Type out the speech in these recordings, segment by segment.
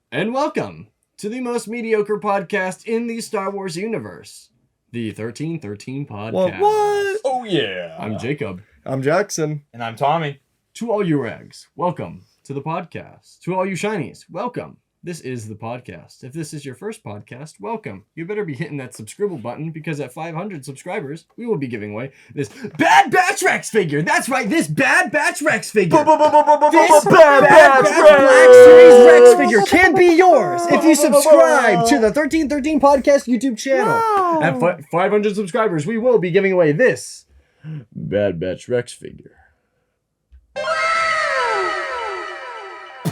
And welcome to the most mediocre podcast in the Star Wars universe, the 1313 podcast. What? Oh, yeah. I'm Jacob. I'm Jackson. And I'm Tommy. To all you Regs, welcome to the podcast. To all you Shinies, welcome. This is the podcast. If this is your first podcast, welcome. You better be hitting that subscribe button because at 500 subscribers, we will be giving away this Bad Batch Rex figure. That's right, this Bad Batch Rex figure. This Bad Batch Wack Series Rex figure can be yours if you subscribe to the 1313 podcast YouTube channel. Wow. At 500 subscribers, we will be giving away this Bad Batch Rex figure.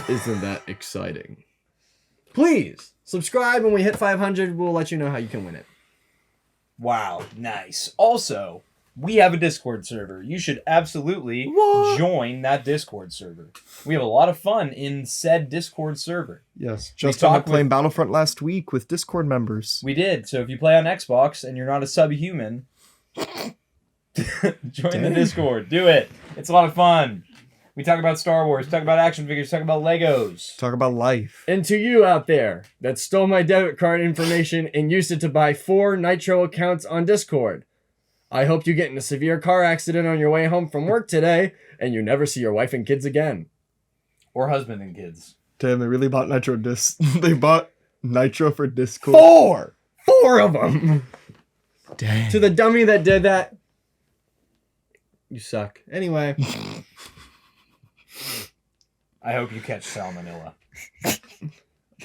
Isn't that exciting? Please subscribe. When we hit 500, we'll let you know how you can win it. Wow, nice. Also, we have a Discord server. You should absolutely join that Discord server. We have a lot of fun in said Discord server. Yes, just started playing Battlefront last week with Discord members. We did. So if you play on Xbox and you're not a subhuman, join the Discord. Do it. It's a lot of fun. We talk about Star Wars, talk about action figures, talk about Legos. Talk about life. And to you out there that stole my debit card information and used it to buy 4 Nitro accounts on Discord, I hope you get in a severe car accident on your way home from work today and you never see your wife and kids again. Or husband and kids. Damn, they really bought Nitro They bought Nitro for Discord. 4 of them. Dang. To the dummy that did that, you suck. Anyway. I hope you catch salmonella.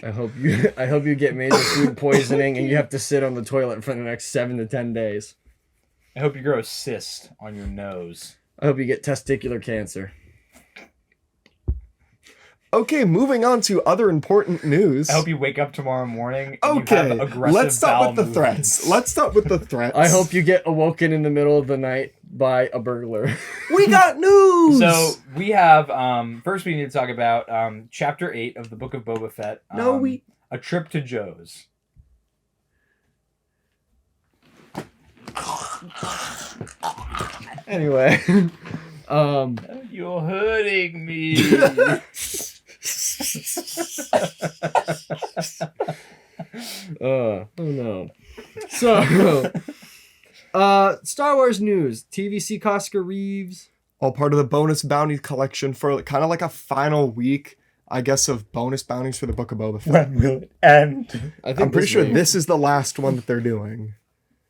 I hope you get major food poisoning and you have to sit on the toilet for the next 7 to 10 days. I hope you grow a cyst on your nose. I hope you get testicular cancer. Okay, moving on to other important news. I hope you wake up tomorrow morning and Okay, you have aggressive let's start with the bowel movements. threats. Let's start with the threats. I hope you get awoken in the middle of the night by a burglar. We got news! So we have, first we need to talk about Chapter 8 of the Book of Boba Fett. A Trip to Joe's. Anyway. You're hurting me. Oh no. So, Star Wars news. TVC Koska Reeves. All part of the Bonus Bounties collection for kind of like a final week, I guess, of Bonus Bounties for the Book of Boba Fett. When will it end? I'm pretty sure this is the last one that they're doing.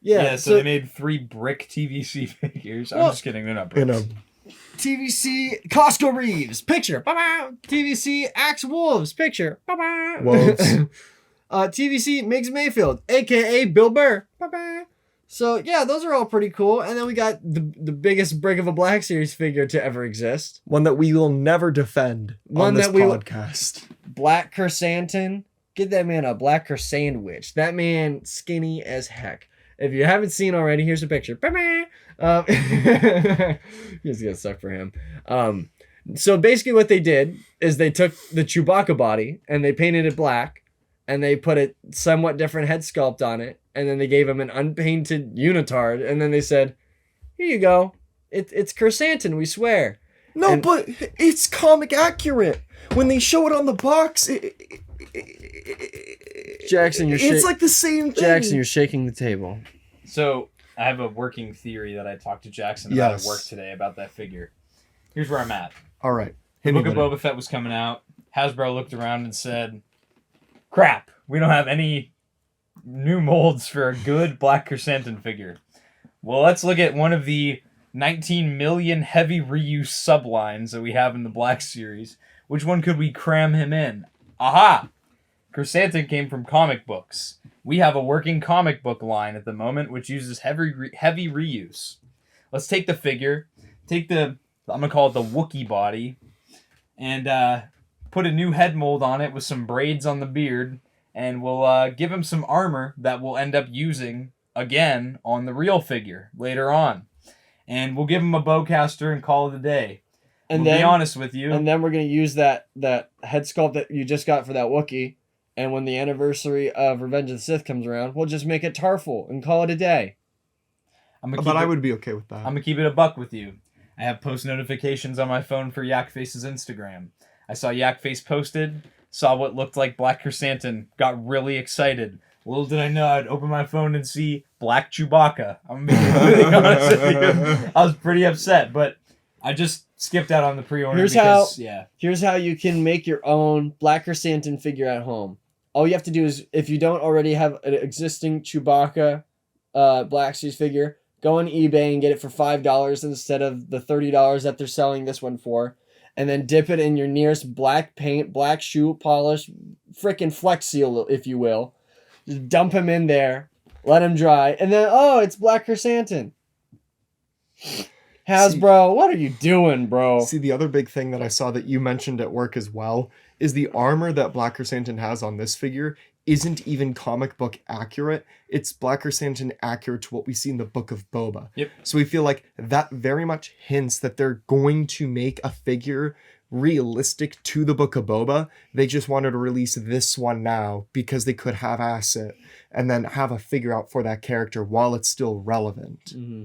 Yeah, So they made 3 brick TVC figures. I'm just kidding. They're not bricks. In a TVC Koska Reeves picture. Ba-ba. TVC Axe Wolves picture. Ba-ba. Woves. TVC Miggs Mayfeld, aka Bill Burr. Ba-ba. So yeah, those are all pretty cool. And then we got the biggest brick of a Black Series figure to ever exist. One that we will never defend on this podcast. Black Krrsantan. Get that man a Black Sandwich. That man skinny as heck. If you haven't seen already, here's a picture. He's gonna suck for him. So basically what they did is they took the Chewbacca body and they painted it black and they put a somewhat different head sculpt on it and then they gave him an unpainted unitard and then they said, here you go. It's Krrsantan, we swear. No, but it's comic accurate. When they show it on the box, Jackson, it's like the same thing. Jackson, you're shaking the table. So I have a working theory that I talked to Jackson about at work today about that figure. Here's where I'm at. All right. The Book of Boba Fett was coming out. Hasbro looked around and said, crap, we don't have any new molds for a good Black Krrsantan figure. Well, let's look at one of the 19 million heavy reuse sublines that we have in the Black Series. Which one could we cram him in? Aha! Krrsantan came from comic books. We have a working comic book line at the moment, which uses heavy reuse. Let's take the figure, I'm going to call it the Wookiee body, and put a new head mold on it with some braids on the beard, and we'll give him some armor that we'll end up using again on the real figure later on. And we'll give him a bowcaster and call it a day. And we'll be honest with you. And then we're going to use that head sculpt that you just got for that Wookiee. And when the anniversary of Revenge of the Sith comes around, we'll just make it Tarful and call it a day. I would be okay with that. I'm going to keep it a buck with you. I have post notifications on my phone for Yak Face's Instagram. I saw Yak Face posted saw what looked like Black Krrsantan, got really excited. Little did I know I'd open my phone and see Black Chewbacca. I'm being completely honest with you. I was pretty upset, but I just skipped out on the pre-order Here's how you can make your own Black Krrsantan figure at home. All you have to do is, if you don't already have an existing Chewbacca Black Series figure, go on eBay and get it for $5 instead of the $30 that they're selling this one for. And then dip it in your nearest black paint, black shoe polish, frickin' Flex Seal, if you will. Just dump him in there, let him dry, and then, oh, it's Black Krrsantan. Hasbro, what are you doing, bro? See, the other big thing that I saw that you mentioned at work as well is the armor that Black Krrsantan has on this figure isn't even comic book accurate. It's Black Krrsantan accurate to what we see in the Book of Boba. Yep. So we feel like that very much hints that they're going to make a figure realistic to the Book of Boba. They just wanted to release this one now because they could have asset and then have a figure out for that character while it's still relevant. Mm-hmm.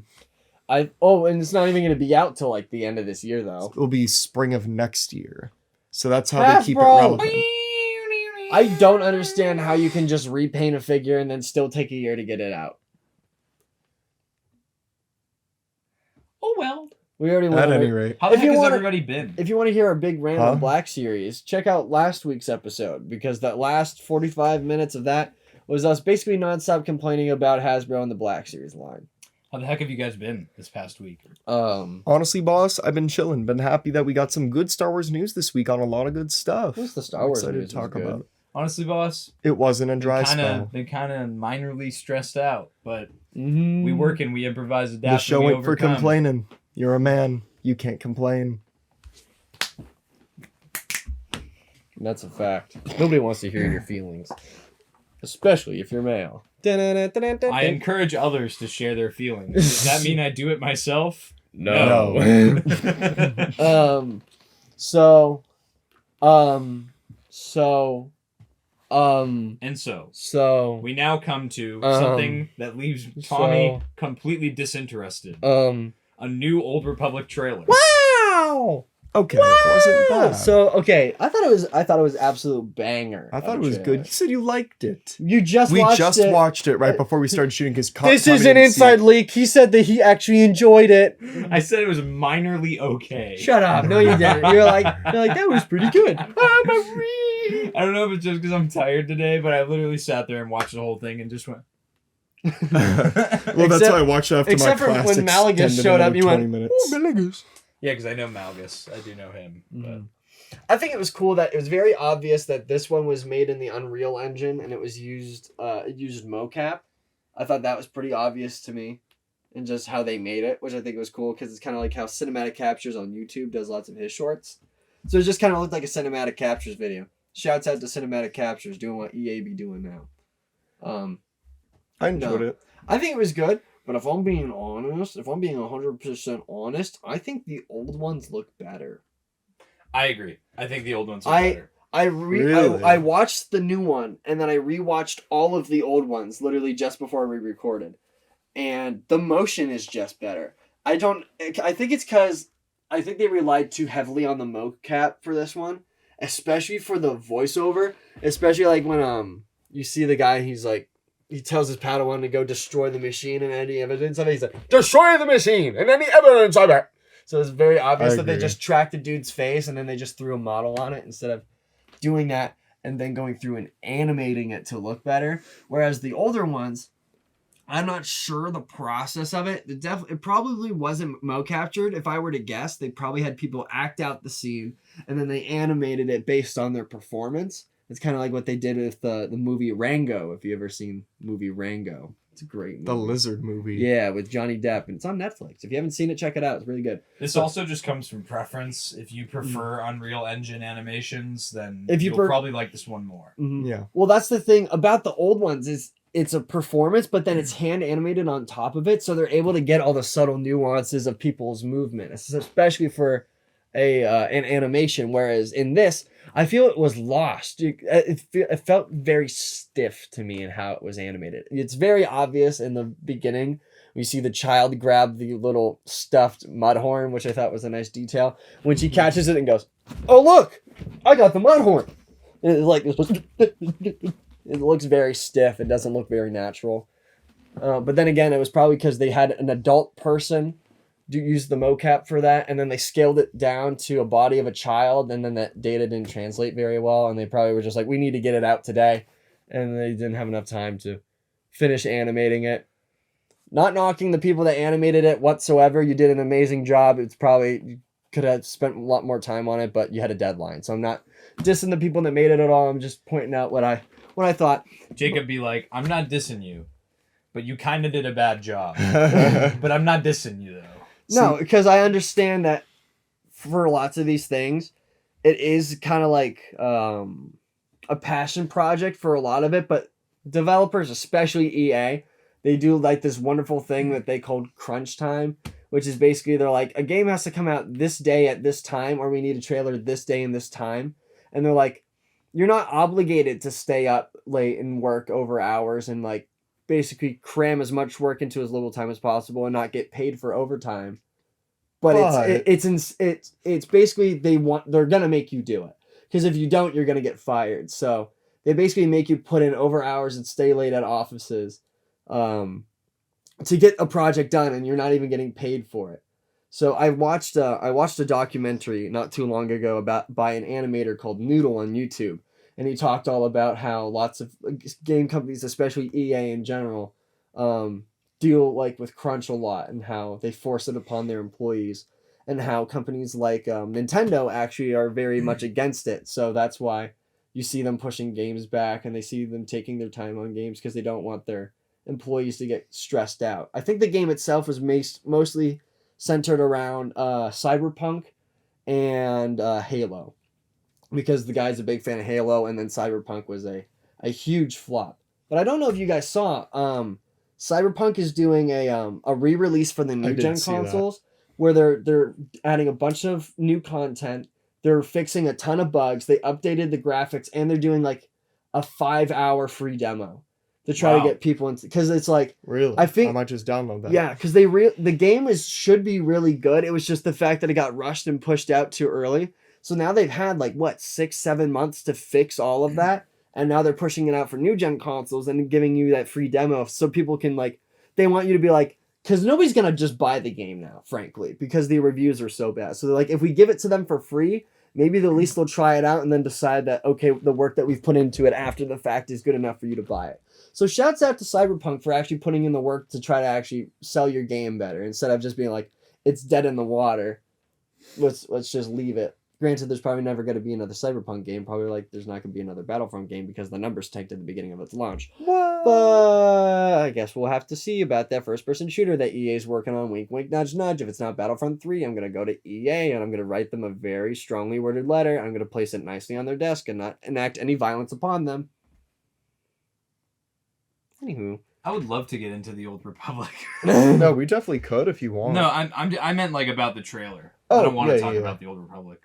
And it's not even going to be out till like the end of this year, though. It'll be spring of next year. So that's how they keep it Hasbro! relevant. I don't understand how you can just repaint a figure and then still take a year to get it out. Oh, well. We already At went any over. rate. How the If heck you has wanna- everybody been? If you want to hear our big rant on Huh? Black Series, check out last week's episode, because that last 45 minutes of that was us basically nonstop complaining about Hasbro and the Black Series line. How the heck have you guys been this past week? Honestly, boss, I've been chilling. Been happy that we got some good Star Wars news this week on a lot of good stuff. What's the Star I'm Wars excited news to talk was good. about. Honestly, boss, It wasn't a dry spell. they kind of minorly stressed out, but Mm-hmm. we work and we improvise, adapt. The show and we ain't for overcome. complaining. You're a man. You can't complain. That's a fact. Nobody wants to hear your feelings, especially if you're male. I encourage others to share their feelings. Does that mean I do it myself? No. And so So we now come to Um, something that leaves Tommy so- completely disinterested. um A new Old Republic trailer. wow. Okay, it wasn't bad. So okay, I thought it was absolute banger. I thought of it a was trailer. good. You said you liked it. You just We watched just it. watched it right before we started shooting his This is an inside leak. He said that he actually enjoyed it. I said it was minorly okay. Shut up. No, you didn't. You're like that was pretty good. I don't know if it's just because I'm tired today, but I literally sat there and watched the whole thing and just went. Well, that's Except- why I watched it after except my for when class Malagus extended showed up, another you went, 20 minutes. Malagus. Yeah, because I know Malgus. I do know him. But I think it was cool that it was very obvious that this one was made in the Unreal Engine and it used mocap. I thought that was pretty obvious to me, and just how they made it, which I think was cool because it's kind of like how Cinematic Captures on YouTube does lots of his shorts. So it just kind of looked like a Cinematic Captures video. Shouts out to Cinematic Captures doing what EA be doing now. I enjoyed it. I think it was good, but if I'm being honest, if I'm being 100% honest, I think the old ones look better. I agree. I think the old ones are better. Really? I watched the new one, and then I rewatched all of the old ones literally just before we recorded, and the motion is just better. I think it's because I think they relied too heavily on the mocap for this one, especially for the voiceover, especially like when you see the guy, he's like, he tells his Padawan to go destroy the machine and any evidence of it. He's like, destroy the machine and any evidence of it. So it's very obvious I that they agree. just tracked the dude's face and then they just threw a model on it instead of doing that and then going through and animating it to look better. Whereas the older ones, I'm not sure the process of it. It probably wasn't mo-captured. If I were to guess, they probably had people act out the scene and then they animated it based on their performance. It's kind of like what they did with the movie Rango, if you've ever seen movie Rango. It's a great movie. The lizard movie. Yeah, with Johnny Depp. And it's on Netflix. If you haven't seen it, check it out. It's really good. This also just comes from preference. If you prefer Unreal Engine animations, then If you you'll probably like this one more. Mm-hmm. Yeah. Well, that's the thing about the old ones is it's a performance, but then it's hand animated on top of it. So they're able to get all the subtle nuances of people's movement, especially for an animation. Whereas in this, I feel it was lost. It felt very stiff to me in how it was animated. It's very obvious in the beginning. We see the child grab the little stuffed mud horn, which I thought was a nice detail. When she catches it and goes, "Oh, look, I got the mud horn." It looks very stiff. It doesn't look very natural. But then again, it was probably because they had an adult person use the mocap for that, and then they scaled it down to a body of a child, and then that data didn't translate very well, and they probably were just like, we need to get it out today, and they didn't have enough time to finish animating it. Not knocking the people that animated it whatsoever. You did an amazing job. It's probably, you could have spent a lot more time on it, but you had a deadline. So I'm not dissing the people that made it at all. I'm just pointing out what I thought. Jacob be like, I'm not dissing you, but you kind of did a bad job. But I'm not dissing you, though. No, because I understand that for lots of these things, it is kind of like a passion project for a lot of it, but developers, especially EA, they do like this wonderful thing that they called crunch time, which is basically they're like, a game has to come out this day at this time, or we need a trailer this day and this time. And they're like, you're not obligated to stay up late and work over hours and like basically cram as much work into as little time as possible and not get paid for overtime. But it's basically they're gonna make you do it, because if you don't, you're gonna get fired. So they basically make you put in over hours and stay late at offices to get a project done, and you're not even getting paid for it. So I watched a documentary not too long ago by an animator called Noodle on YouTube, and he talked all about how lots of game companies, especially EA in general, deal like with crunch a lot, and how they force it upon their employees, and how companies like Nintendo actually are very much against it. So that's why you see them pushing games back, and they see them taking their time on games because they don't want their employees to get stressed out. I think the game itself was mostly centered around Cyberpunk and Halo, because the guy's a big fan of Halo, and then Cyberpunk was a huge flop. But I don't know if you guys saw, Cyberpunk is doing a re-release for the new gen consoles, where they're adding a bunch of new content. They're fixing a ton of bugs. They updated the graphics, and they're doing like a 5-hour free demo to try to get people into, because it's like, really, I think I might just download that. Yeah, because the game should be really good. It was just the fact that it got rushed and pushed out too early. So now they've had like 6-7 months to fix all of that, and now they're pushing it out for new gen consoles and giving you that free demo so people can like, they want you to be like, because nobody's gonna just buy the game now, frankly, because the reviews are so bad. So they're like, if we give it to them for free, maybe at least they'll try it out and then decide that, okay, the work that we've put into it after the fact is good enough for you to buy it. So shouts out to Cyberpunk for actually putting in the work to try to actually sell your game better, instead of just being like, it's dead in the water, let's just leave it. Granted, there's probably never going to be another Cyberpunk game. Probably like there's not going to be another Battlefront game because the numbers tanked at the beginning of its launch. What? But I guess we'll have to see about that first-person shooter that EA is working on. Wink, wink, nudge, nudge. If it's not Battlefront 3, I'm going to go to EA and I'm going to write them a very strongly worded letter. I'm going to place it nicely on their desk and not enact any violence upon them. Anywho, I would love to get into the Old Republic. No, we definitely could if you want. No, I meant like about the trailer. Oh, I don't want to talk about the Old Republic.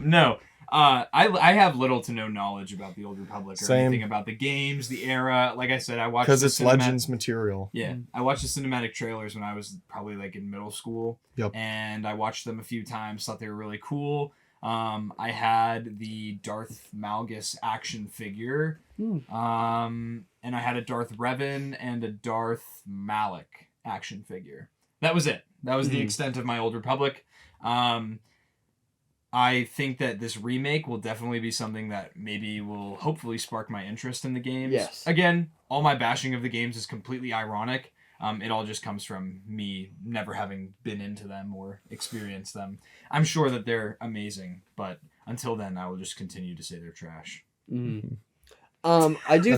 No. I have little to no knowledge about the Old Republic or anything about the games, the era. Like I said, I watched because it's Legends material. Yeah, I watched the cinematic trailers when I was probably like in middle school. Yep. And I watched them a few times. Thought they were really cool. I had the Darth Malgus action figure. And I had a Darth Revan and a Darth Malak action figure. That was it. That was the extent of my Old Republic. I think that this remake will definitely be something that maybe will hopefully spark my interest in the games. Yes. Again, all my bashing of the games is completely ironic. It all just comes from me never having been into them or experienced them. I'm sure that they're amazing, but until then, I will just continue to say they're trash. Mm-hmm. I do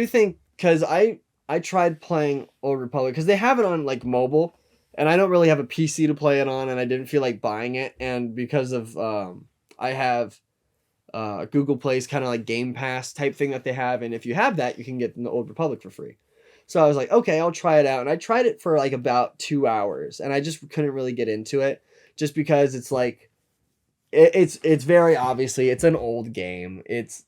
think because I tried playing Old Republic because they have it on like mobile, and I don't really have a PC to play it on, and I didn't feel like buying it, and because of I have Google Play's kind of like Game Pass type thing that they have, and if you have that, you can get the Old Republic for free. So I was like, okay, I'll try it out, and I tried it for like about 2 hours, and I just couldn't really get into it, just because it's like it's very obviously it's an old game. It's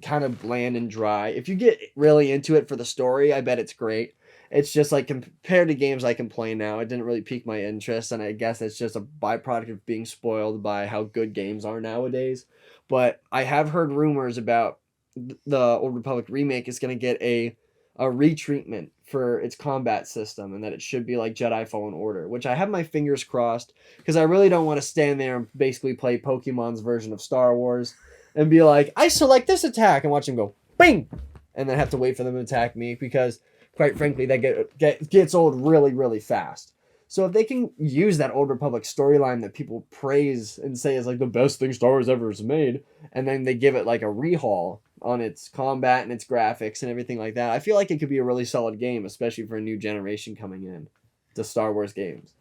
kind of bland and dry. If you get really into it for the story, I bet it's great. it's just like compared to games I can play now, it didn't really pique my interest, and I guess it's just a byproduct of being spoiled by how good games are nowadays. But I have heard rumors about the Old Republic remake is going to get a retreatment for its combat system, and that it should be like Jedi Fallen Order, which I have my fingers crossed, because I really don't want to stand there and basically play Pokemon's version of Star Wars and be like, I select this attack, and watch them go bing, and then have to wait for them to attack me, because quite frankly that gets old really, really fast. So if they can use that Old Republic storyline that people praise and say is like the best thing Star Wars ever has made, and then they give it like a rehaul on its combat and its graphics and everything like that, I feel like it could be a really solid game, especially for a new generation coming in to Star Wars games.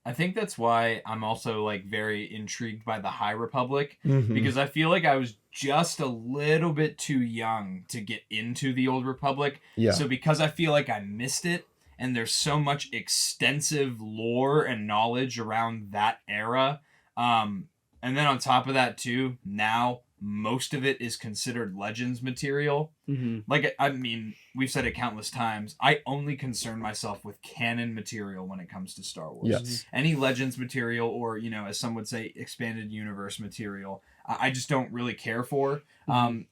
I think that's why I'm also like very intrigued by the High Republic, Mhm. because I feel like I was just a little bit too young to get into the Old Republic. Yeah. So because I feel like I missed it, and there's so much extensive lore and knowledge around that era, and then on top of that too, now most of it is considered Legends material. Mm-hmm. Like, I mean, we've said it countless times, I only concern myself with canon material when it comes to Star Wars. Yes. Any Legends material, or, you know, as some would say, expanded universe material, I just don't really care for. I'm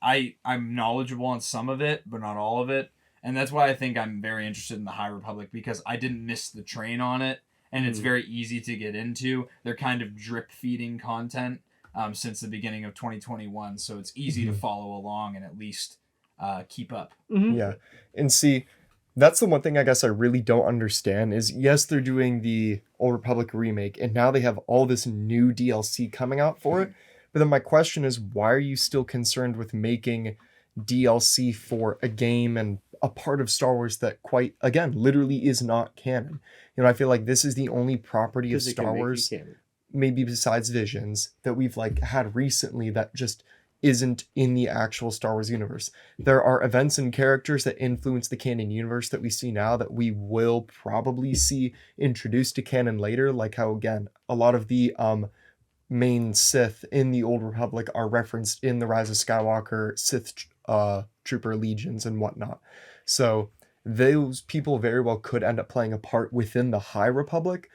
knowledgeable on some of it, but not all of it. And that's why I think I'm very interested in the High Republic, because I didn't miss the train on it, and it's very easy to get into. They're kind of drip feeding content since the beginning of 2021, so it's easy to follow along and at least keep up. Yeah. And see, that's the one thing I guess I really don't understand is, yes, they're doing the Old Republic remake, and now they have all this new DLC coming out for it. But then my question is, why are you still concerned with making DLC for a game and a part of Star Wars that quite, again, literally is not canon? You know, I feel like this is the only property of Star Wars, maybe besides Visions, that we've like had recently that just isn't in the actual Star Wars universe. There are events and characters that influence the canon universe that we see now that we will probably see introduced to canon later, like how, again, a lot of the main Sith in the Old Republic are referenced in the Rise of Skywalker Sith Trooper legions and whatnot. So those people very well could end up playing a part within the High Republic.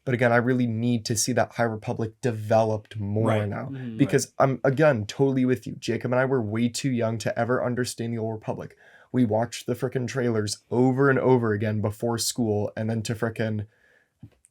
But again, I really need to see that High Republic developed more now. Because I'm, again, totally with you. Jacob and I were way too young to ever understand the Old Republic. We watched the frickin' trailers over and over again before school, and then to frickin'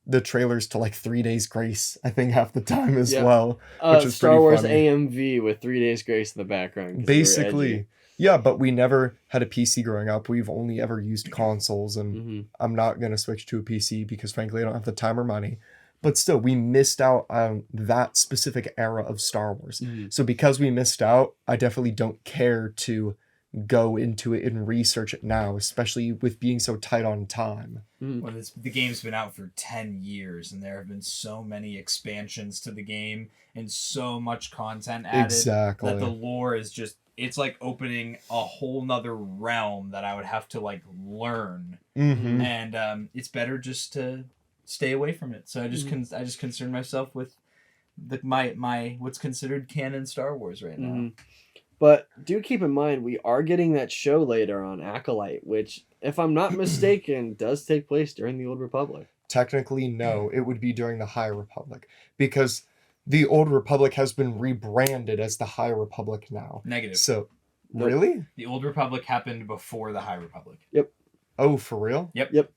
the trailers to like 3 Days Grace, I think, half the time as well. Which is Star Wars funny. AMV with 3 Days Grace in the background. 'Cause they were Basically. edgy. Yeah, but we never had a PC growing up. We've only ever used consoles, and I'm not going to switch to a PC because, frankly, I don't have the time or money. But still, we missed out on that specific era of Star Wars. So because we missed out, I definitely don't care to go into it and research it now, especially with being so tight on time. When the game's been out for 10 years, and there have been so many expansions to the game and so much content added Exactly. that the lore is just, it's like opening a whole nother realm that I would have to like learn. And it's better just to stay away from it. So I just concern myself with my what's considered canon Star Wars right now. But do keep in mind, we are getting that show later on, Acolyte, which, if I'm not mistaken, does take place during the Old Republic. Technically, no. It would be during the High Republic, because the Old Republic has been rebranded as the High Republic now. Negative. So, really? The Old Republic happened before the High Republic. Oh, for real? Yep.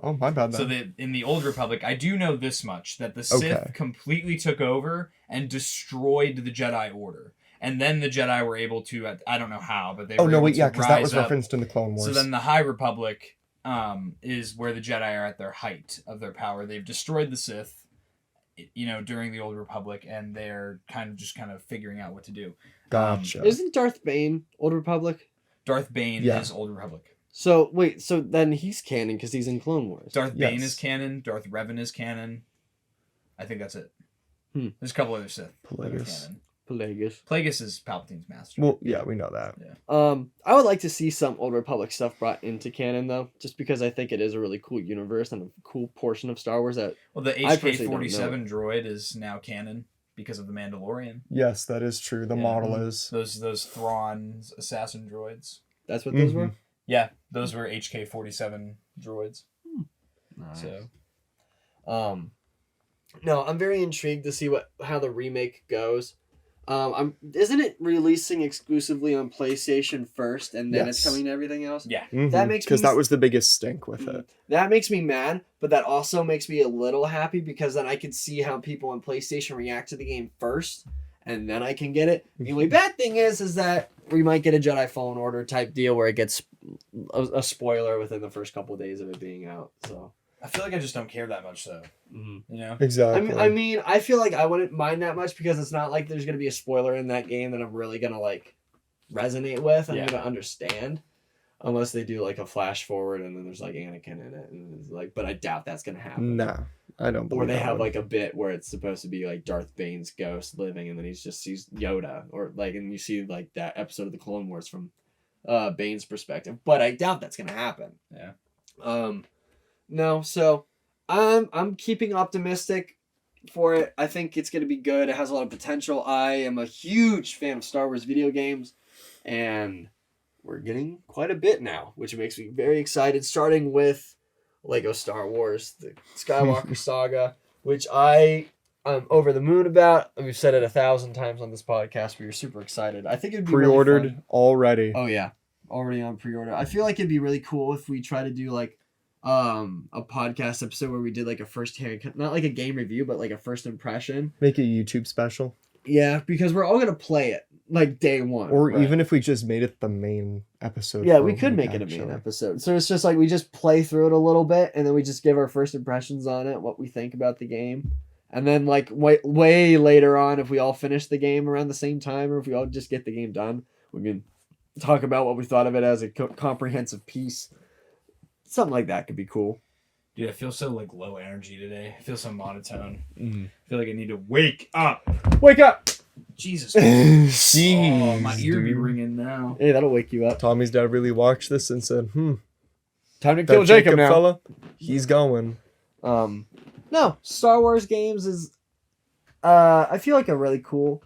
Oh, my bad. So Then. in the Old Republic, I do know this much, that the Sith completely took over and destroyed the Jedi Order. And then the Jedi were able to, I don't know how, but they were able to because that was rise up. referenced in the Clone Wars. So then the High Republic is where the Jedi are at their height of their power. They've destroyed the Sith, you know, during the Old Republic, and they're kind of figuring out what to do. Gotcha. Isn't Darth Bane Old Republic? Darth Bane is Old Republic. So, wait, so then he's canon because he's in Clone Wars. Darth Bane is canon. Darth Revan is canon. I think that's it. There's a couple other Sith. Plagueis. Plagueis is Palpatine's master. Well, yeah, we know that. Yeah. I would like to see some Old Republic stuff brought into canon, though, just because I think it is a really cool universe and a cool portion of Star Wars that the I personally HK-47 droid is now canon because of the Mandalorian. Yes, that is true. The model is. Those Thrawn assassin droids. That's what those were? Yeah, those were HK-47 droids. Nice. So No, I'm very intrigued to see how the remake goes. Isn't it releasing exclusively on PlayStation first, and then it's Yes. coming to everything else? yeah, That makes because me that was the biggest stink with it. That makes me mad, but that also makes me a little happy because then I can see how people on PlayStation react to the game first, and then I can get it. The only bad thing is that we might get a Jedi Fallen Order type deal where it gets a spoiler within the first couple of days of it being out. So I feel like I just don't care that much though. You know? Exactly. I mean, I feel like I wouldn't mind that much because it's not like there's gonna be a spoiler in that game that I'm really gonna like resonate with and Yeah. gonna understand. Unless they do like a flash forward and then there's like Anakin in it, and it's like, but I doubt that's gonna happen. Nah, I don't believe Or they that have one. like a bit where it's supposed to be like Darth Bane's ghost living, and then he just sees Yoda, or like, and you see like that episode of the Clone Wars from Bane's perspective. But I doubt that's gonna happen. Yeah. No, so I'm keeping optimistic for it. I think it's gonna be good. It has a lot of potential. I am a huge fan of Star Wars video games, and we're getting quite a bit now, which makes me very excited. Starting with Lego Star Wars, the Skywalker saga, which I am over the moon about. We've said it 1,000 times on this podcast. We were super excited. I think it'd be Pre-ordered really fun. already. Oh yeah, already on pre-order. I feel like it'd be really cool if we try to do like a podcast episode where we did like a first hand, not like a game review, but like a first impression. Make a YouTube special. Yeah, because we're all gonna play it like day one. Or right? even if we just made it the main episode. Yeah, for we a could week, make it a main actually. episode. So it's just like we just play through it a little bit, and then we just give our first impressions on it, what we think about the game. And then like way later on, if we all finish the game around the same time, or if we all just get the game done, we can talk about what we thought of it as a comprehensive piece. Something like that could be cool. Dude, I feel so like low energy today. I feel so monotone. Mhm. I feel like I need to wake up. Wake up! Jesus. Jeez, Oh, my ear be dude. ringing now. Hey, that'll wake you up. Tommy's dad really watched this and said, Time to that kill Jacob now. fella, he's going. No, Star Wars games is I feel like a really cool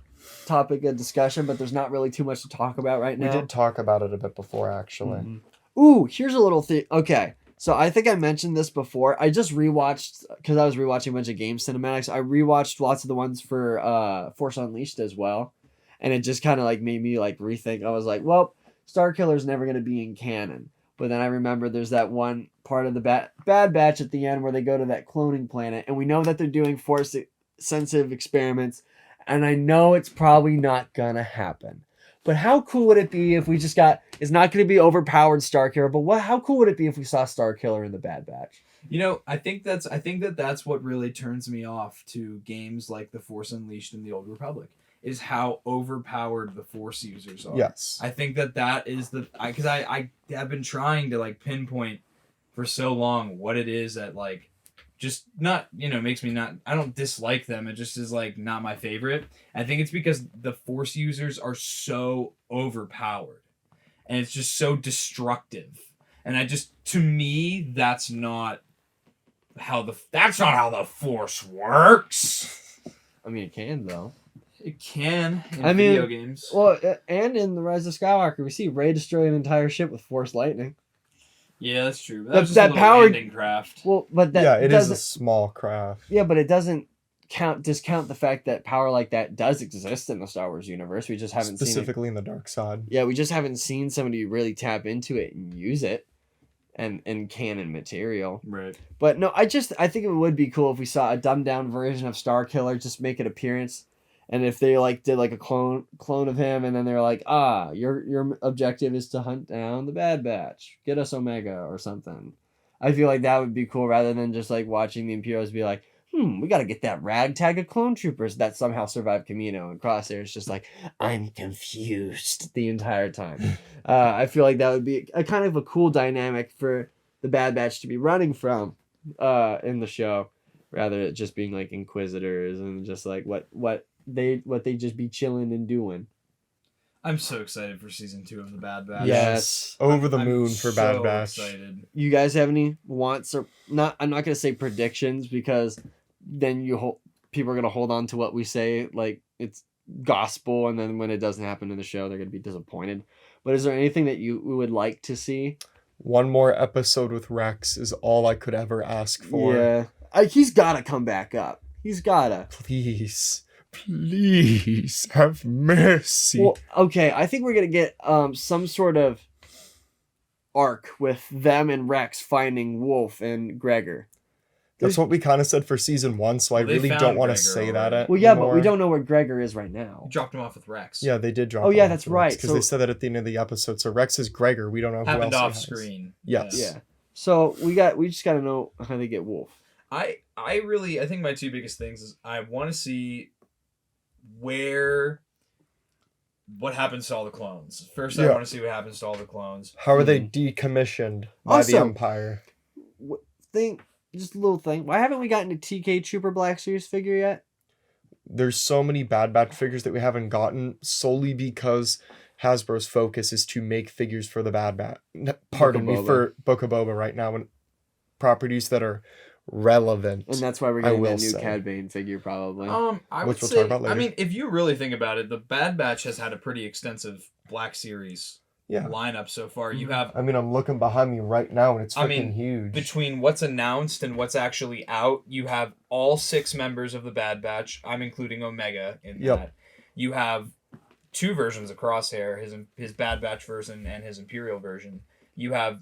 topic of discussion, but there's not really too much to talk about right We now. did talk about it a bit before, actually. Ooh, here's a little thing. Okay, so I think I mentioned this before. I just rewatched, because I was rewatching a bunch of game cinematics. I rewatched lots of the ones for Force Unleashed as well, and it just kind of like made me like rethink. I was like, well, Starkiller's never gonna be in canon. But then I remember there's that one part of the Bad Batch at the end where they go to that cloning planet, and we know that they're doing Force sensitive experiments, and I know it's probably not gonna happen. But how cool would it be if we just got, it's not going to be overpowered Starkiller, but how cool would it be if we saw Starkiller in the Bad Batch? You know, I think that's what really turns me off to games like The Force Unleashed and The Old Republic, is how overpowered the Force users are. Yes. I think that is because I have been trying to like pinpoint for so long what it is that like just not, makes me not, I don't dislike them. It just is like not my favorite. I think it's because the Force users are so overpowered and it's just so destructive. And to me, that's not how the Force works. I mean, it can, though. It can in I mean, video games. Well, and in The Rise of Skywalker, we see Rey destroy an entire ship with Force lightning. Yeah, that's true. But That- that's just that a little power- landing craft. Well, but that Yeah, it is a doesn't, small craft. yeah, but it doesn't discount the fact that power like that does exist in the Star Wars universe. We just haven't seen it. Specifically in the dark side. Yeah, we just haven't seen somebody really tap into it and use it and canon material. Right. But no, I think it would be cool if we saw a dumbed down version of Starkiller just make an appearance. And if they like did like a clone of him, and then they're like, your objective is to hunt down the Bad Batch, get us Omega or something. I feel like that would be cool rather than just like watching the Imperials be like, we got to get that ragtag of clone troopers that somehow survived Camino, and Crosshair's just like, I'm confused the entire time. I feel like that would be a kind of a cool dynamic for the Bad Batch to be running from in the show, rather than just being like Inquisitors and just like what they just be chilling and doing. I'm so excited for season 2 of the Bad Batch. Yes. Over the I'm moon for Bad so Batch. Excited. You guys have any wants or not? I'm not gonna say predictions because then people are gonna hold on to what we say like it's gospel, and then when it doesn't happen in the show, they're gonna be disappointed. But is there anything that you would like to see? One more episode with Rex is all I could ever ask for. Yeah. He's got to come back up. He's got to. Please have mercy. Well, okay, I think we're going to get some sort of arc with them and Rex finding Wolf and Gregor. That's what we kind of said for season 1, so I Well, they really found don't want to Gregor say that already. Well, yeah, but anymore. we don't know where Gregor is right now. Dropped him off with Rex. Yeah, they did drop. Oh, yeah, off that's the right. Because So- they said that at the end of the episode. So Rex is Gregor. We don't know who Happened else he off has. screen. Yes. Yeah. So we just got to know how they get Wolf. I think my two biggest things is I want to see what happens to all the clones. First, I Yeah. want to see what happens to all the clones. How are they decommissioned by the Also- Empire? Just a little thing. Why haven't we gotten a TK Trooper Black Series figure yet? There's so many Bad Batch figures that we haven't gotten solely because Hasbro's focus is to make figures for the Bad Batch. Pardon me, Boba. for Book of Boba right now, and properties that are relevant. And that's why we're I getting will that new say. Cad Bane figure probably. I Which would we'll say, talk about later. I mean, if you really think about it, the Bad Batch has had a pretty extensive Black Series Yeah. lineup so far. You have I mean, I'm looking behind me right now, and it's freaking I mean, huge. between what's announced and what's actually out, you have all 6 members of the Bad Batch. I'm including Omega in Yep. that. You have 2 versions of Crosshair, his Bad Batch version and his Imperial version. You have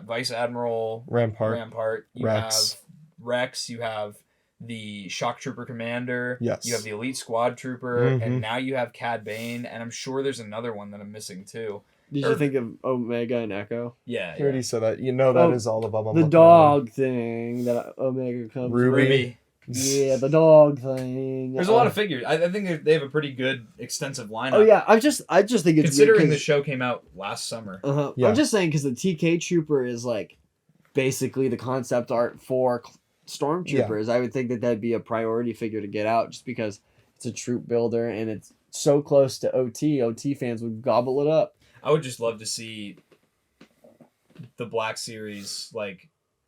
Vice Admiral Rampart. You Rex. have Rex. You have the Shock Trooper Commander. Yes. You have the Elite Squad Trooper, Mhm. and now you have Cad Bane, and I'm sure there's another one that I'm missing too. Did you think of Omega and Echo? Yeah. I already said that. You know that Oh, is all above. The dog thing that Omega comes Ruby. with. Ruby. Yeah, the dog thing. There's a lot of figures. I think they have a pretty good, extensive lineup. Oh yeah, I just think it's Considering the good show came out last summer. Yeah. I'm just saying because the TK Trooper is like basically the concept art for Stormtroopers. I would think that that'd be a priority figure to get out just because it's a troop builder and it's so close to OT. OT fans would gobble it up. I would just love to see the Black Series,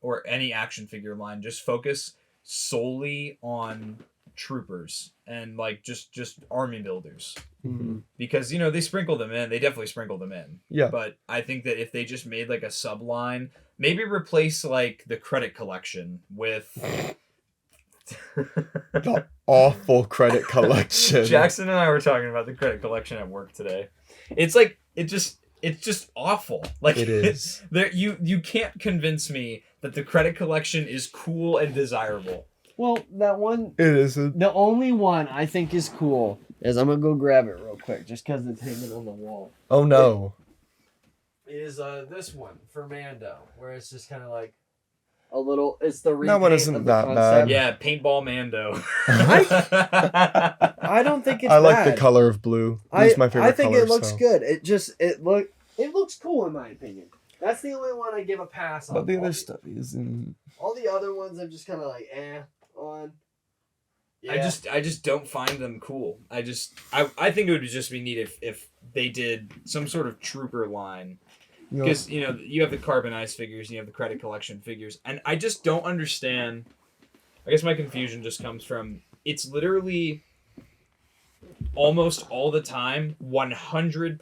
or any action figure line, just focus solely on troopers and just army builders, because they sprinkle them in. They definitely sprinkle them in. Yeah. But I think that if they just made a sub line, maybe replace the credit collection with The awful credit collection. Jackson and I were talking about the credit collection at work today. It's just awful. It is. There you can't convince me that the credit collection is cool and desirable. Well, that one, It isn't. the only one I think is cool is I'm gonna go grab it real quick just because it's hanging on the wall. Oh no. Is this one for Mando, where it's just kind of like a little. It's the That one repaint isn't of the that concept. bad. Yeah, paintball Mando. I don't think it's I like bad. the color of blue. Blue's my favorite I think color, it looks so. good. It looks cool in my opinion. That's the only one I give a pass on. But the other stuff isn't. All the other ones I'm just kind of like on. Yeah. I just don't find them cool. I think it would just be neat if they did some sort of trooper line. You know, Because, you have the carbonized figures and you have the credit collection figures. And I just don't understand. I guess my confusion just comes from it's literally almost all the time 100%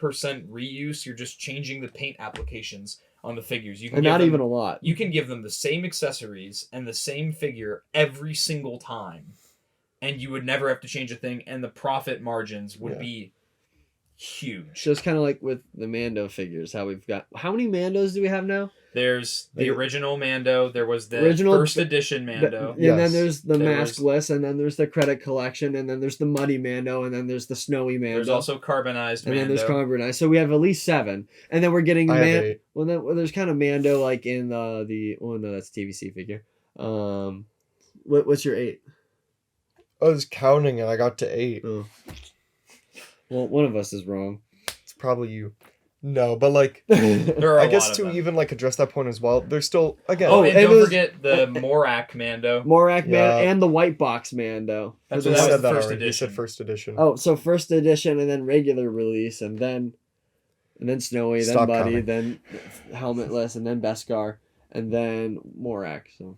reuse. You're just changing the paint applications on the figures. You can And give not them- even a lot. You can give them the same accessories and the same figure every single time. And you would never have to change a thing. And the profit margins would Yeah. be huge. Just kind of like with the Mando figures, how we've got. How many Mandos do we have now? There's the Like- original Mando. There was the Original- first edition Mando. And Yes. then there's the There was- maskless, and then there's the credit collection, and then there's the muddy Mando, and then there's the snowy Mando. There's also carbonized and Mando. then there's carbonized. So we have at least 7, and then we're getting I have 8. Well, there's kind of Mando like in the. Oh no, that's TVC figure. What's your 8? I was counting and I got to 8. Oh. Well, one of us is wrong. It's probably you. No, but like, There are I a guess lot of to them. even like address that point as well, there's still again. Oh, Oh, and it don't was- forget the Morak Mando. Morak Yeah. Man and the white box Mando. That's he what that was said the that first already. He edition. said first edition. Oh, so first edition, and then regular release, and then Snowy, then Stop Buddy, counting. then Helmetless, and then Beskar, and then Morak. So.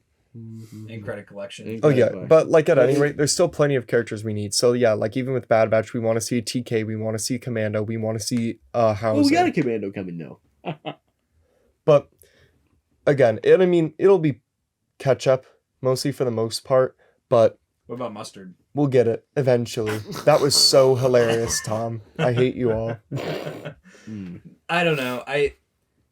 In credit collection. And Oh yeah, Credit but like at But any it- rate, there's still plenty of characters we need. So yeah, like even with Bad Batch, we want to see a TK, we want to see Commando, we want to see Oh, House. we got a Commando coming now. But again, it'll be catch up mostly for the most part, but What about mustard? we'll get it eventually. That was so hilarious, Tom. I hate you all. I don't know.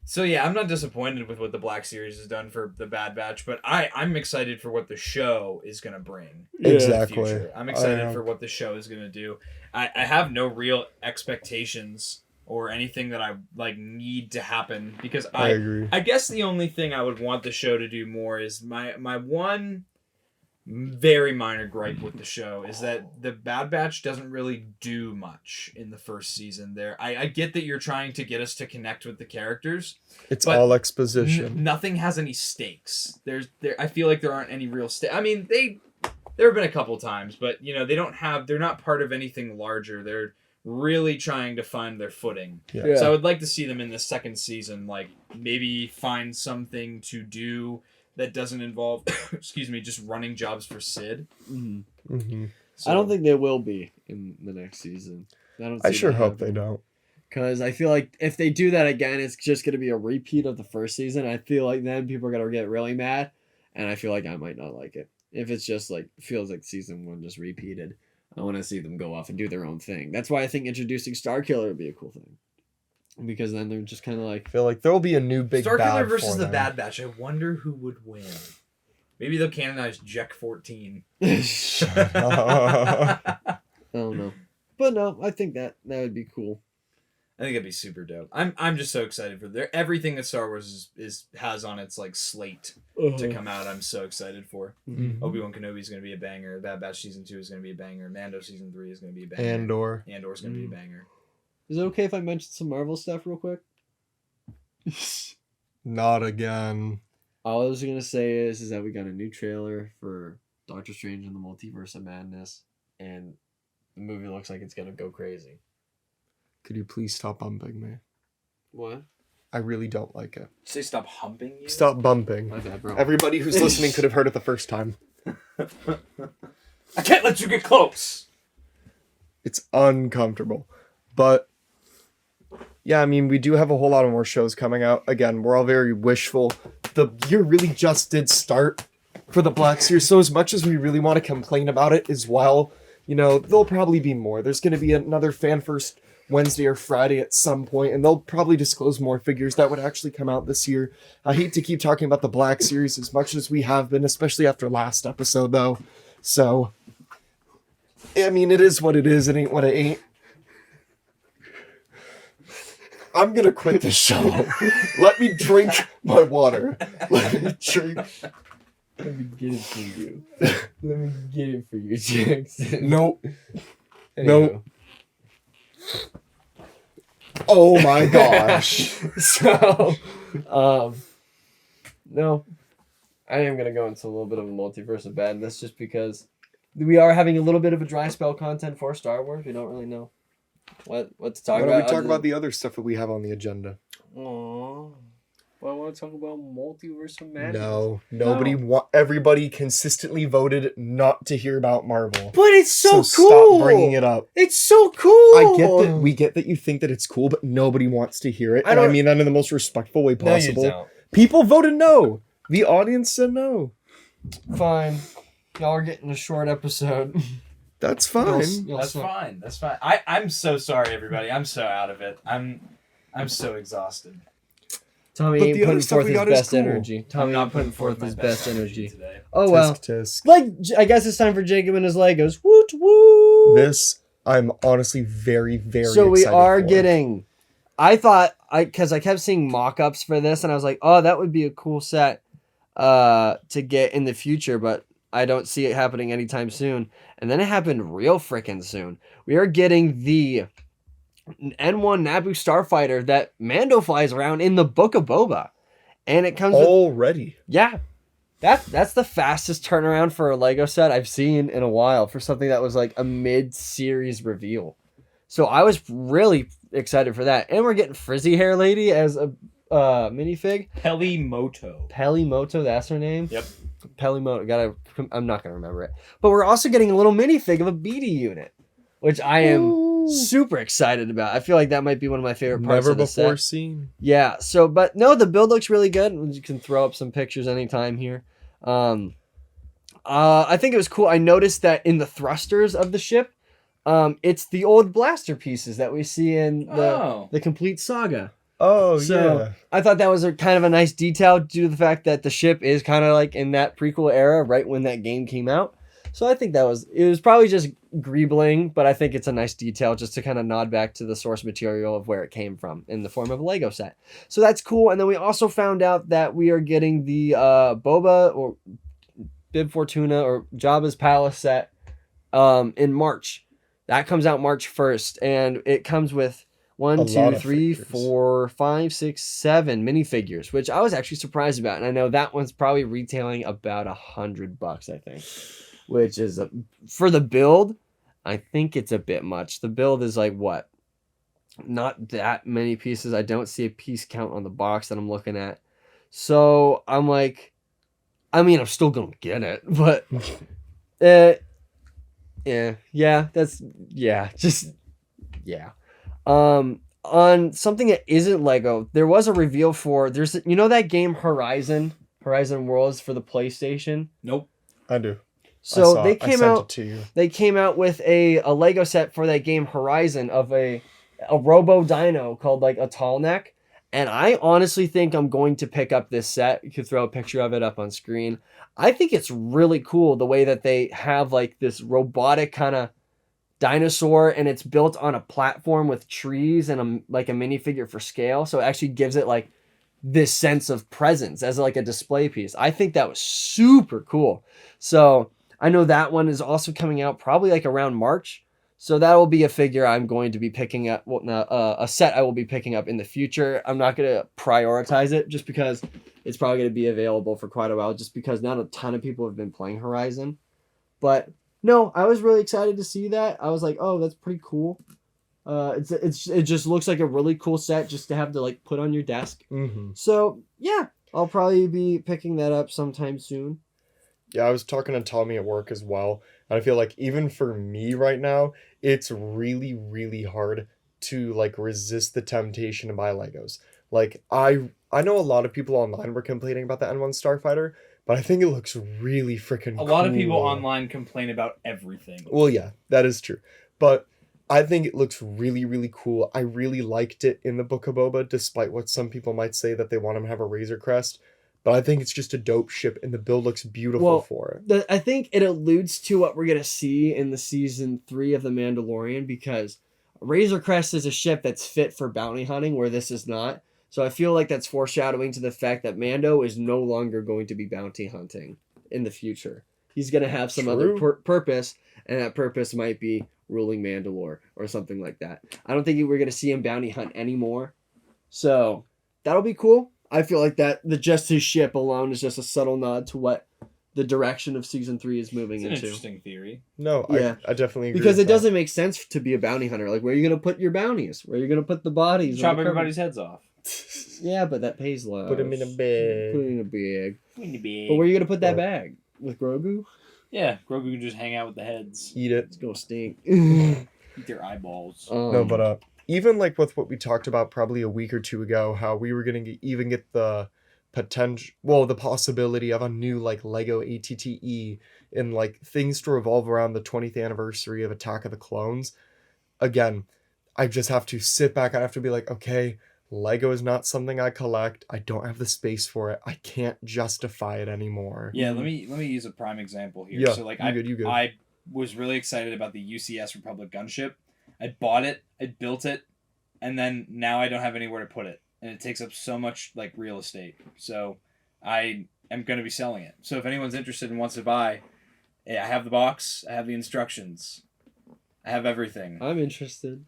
So yeah, I'm not disappointed with what the Black Series has done for the Bad Batch, but I'm excited for what the show is gonna bring. Yeah. Exactly. In the future. I'm excited for what the show is gonna do. I have no real expectations or anything that I like need to happen because I agree. I guess the only thing I would want the show to do more is my one very minor gripe with the show is that the Bad Batch doesn't really do much in the first season there. I get that you're trying to get us to connect with the characters. It's but all exposition. Nothing has any stakes. I feel like there aren't any real stakes. I mean, there have been a couple times, but you know, they're not part of anything larger. They're really trying to find their footing. Yeah. So I would like to see them in the second season, like maybe find something to do that doesn't involve, excuse me, just running jobs for Sid. Mm-hmm. Mm-hmm. So, I don't think they will be in the next season. I sure hope they don't. Because I feel like if they do that again, it's just going to be a repeat of the first season. I feel like then people are going to get really mad, and I feel like I might not like it. If it's just like, feels like season 1 just repeated, I want to see them go off and do their own thing. That's why I think introducing Starkiller would be a cool thing. Because then they're just kind of like... I feel like there'll be a new big Starkiller bad versus for the them. Bad Batch. I wonder who would win. Maybe they'll canonize Jek 14. I don't know. But no, I think that would be cool. I think it'd be super dope. I'm just so excited for everything that Star Wars has on its like slate to come out. I'm so excited for. Mhm. Obi-Wan Kenobi is going to be a banger. Bad Batch season 2 is going to be a banger. Mando season 3 is going to be a banger. Andor is going to be a banger. Is it okay if I mention some Marvel stuff real quick? Not again. All I was going to say is that we got a new trailer for Doctor Strange and the Multiverse of Madness, and the movie looks like it's going to go crazy. Could you please stop bumping me? What? I really don't like it. Say stop humping you? Stop bumping. My bad, bro. Everybody who's listening could have heard it the first time. I can't let you get close. It's uncomfortable. But yeah, I mean, we do have a whole lot of more shows coming out. Again, we're all very wishful. The year really just did start for the Black Series, so as much as we really want to complain about it as well, you know, there'll probably be more. There's going to be another Fan First Wednesday or Friday at some point, and they'll probably disclose more figures that would actually come out this year. I hate to keep talking about the Black Series as much as we have been, especially after last episode, though. So, I mean, it is what it is. It ain't what it ain't. I'm gonna quit the show. Let me drink my water. Let me drink. Let me get it for you. Let me get it for you, Jackson. Nope. Anywho. Oh my gosh. So, no, I am gonna go into a little bit of a multiverse of madness just because we are having a little bit of a dry spell content for Star Wars. We don't really know what to talk Why about. don't we talk about the other stuff that we have on the agenda? Aww. Well, I want to talk about multiverse of madness. No, everybody consistently voted not to hear about Marvel. But it's so cool. Stop bringing it up. It's so cool. We get that you think that it's cool, but nobody wants to hear it. And I mean that in the most respectful way possible. No, you don't. People voted no. The audience said no. Fine. Y'all are getting a short episode. That's fine. That's fine. That's fine. I'm so sorry, everybody. I'm so out of it. I'm so exhausted. Tommy But ain't the other putting stuff forth we his got is best cool. energy. Tommy I'm not ain't putting forth my his best energy today. Oh well. Tisk, tisk. Like, I guess it's time for Jacob and his Legos. Woot woot. This, I'm honestly very, very So we excited are for. getting. I thought because I kept seeing mock-ups for this, and I was like, oh, that would be a cool set to get in the future, but I don't see it happening anytime soon. And then it happened real freaking soon. We are getting the N1 Naboo Starfighter that Mando flies around in the Book of Boba. And it comes with, already. yeah, that's the fastest turnaround for a Lego set I've seen in a while for something that was like a mid-series reveal. So I was really excited for that. And we're getting Frizzy Hair Lady as a minifig. Pelimoto, that's her name? Yep. Pelimoto, I'm not going to remember it. But we're also getting a little minifig of a BD unit, which I am super excited about. I feel like that might be one of my favorite parts Never of the before set. seen. Yeah. So, but no, the build looks really good. You can throw up some pictures anytime here. I think it was cool. I noticed that in the thrusters of the ship, it's the old blaster pieces that we see in the complete saga. Oh, So yeah. I thought that was a kind of a nice detail due to the fact that the ship is kind of like in that prequel era, right when that game came out. So I think it was probably just greebling, but I think it's a nice detail just to kind of nod back to the source material of where it came from in the form of a Lego set. So that's cool. And then we also found out that we are getting the Boba or Bib Fortuna or Jabba's Palace set in March. That comes out March 1st, and it comes with 1, A 2, lot of 3, figures. 4, 5, 6, 7 minifigures, which I was actually surprised about. And I know that one's probably retailing about $100, I think, which is for the build. I think it's a bit much. The build is like what? Not that many pieces. I don't see a piece count on the box that I'm looking at. So I'm like, I mean, I'm still gonna get it, but on something that isn't Lego, there was a reveal for that game Horizon Worlds for the PlayStation. Nope. I do. So I sent it to you. They came out with a Lego set for that game Horizon of a Robo Dino called like a Tall Neck. And I honestly think I'm going to pick up this set. You could throw a picture of it up on screen. I think it's really cool the way that they have like this robotic kind of dinosaur, and it's built on a platform with trees and a minifigure for scale. So it actually gives it like this sense of presence as like a display piece. I think that was super cool. So I know that one is also coming out probably like around March. So that will be a figure I'm going to be picking up. Well, a set I will be picking up in the future. I'm not going to prioritize it just because it's probably going to be available for quite a while, just because not a ton of people have been playing Horizon. But no, I was really excited to see that. I was like, oh, that's pretty cool. It just looks like a really cool set just to have to like put on your desk. Mm-hmm. So yeah, I'll probably be picking that up sometime soon. Yeah, I was talking to Tommy at work as well. And I feel like even for me right now, it's really, really hard to like resist the temptation to buy Legos. Like I know a lot of people online were complaining about the N1 Starfighter, but I think it looks really freaking cool. A lot of people online complain about everything. Well, yeah, that is true. But I think it looks really, really cool. I really liked it in the Book of Boba, despite what some people might say that they want him to have a Razor Crest. But I think it's just a dope ship, and the build looks beautiful for it. I think it alludes to what we're going to see in the season 3 of The Mandalorian, because Razor Crest is a ship that's fit for bounty hunting, where this is not. So I feel like that's foreshadowing to the fact that Mando is no longer going to be bounty hunting in the future. He's going to have some other purpose, and that purpose might be ruling Mandalore or something like that. I don't think we're going to see him bounty hunt anymore. So that'll be cool. I feel like that just his ship alone is just a subtle nod to what the direction of season 3 is moving into. It's an interesting theory. No, yeah. I definitely agree. Because it doesn't make sense to be a bounty hunter. Like, where are you going to put your bounties? Where are you going to put the bodies? Chop everybody's heads off. Yeah, but that pays less. Put him in a bag. Put him in a bag. Put in a bag. But where are you going to put that bag? With Grogu? Yeah, Grogu can just hang out with the heads. Eat it. It's going to stink. Eat their eyeballs. No, but even like with what we talked about probably a week or two ago, how we were going to even get the the possibility of a new like Lego ATTE and like things to revolve around the 20th anniversary of Attack of the Clones. Again, I just have to sit back. I have to be like, okay, Lego is not something I collect. I don't have the space for it. I can't justify it anymore. Yeah, let me use a prime example here. Yeah, So like you good. I was really excited about the UCS Republic gunship. I bought it, I built it, and then now I don't have anywhere to put it. And it takes up so much like real estate. So I am going to be selling it. So if anyone's interested and wants to buy, I have the box, I have the instructions, I have everything. I'm interested.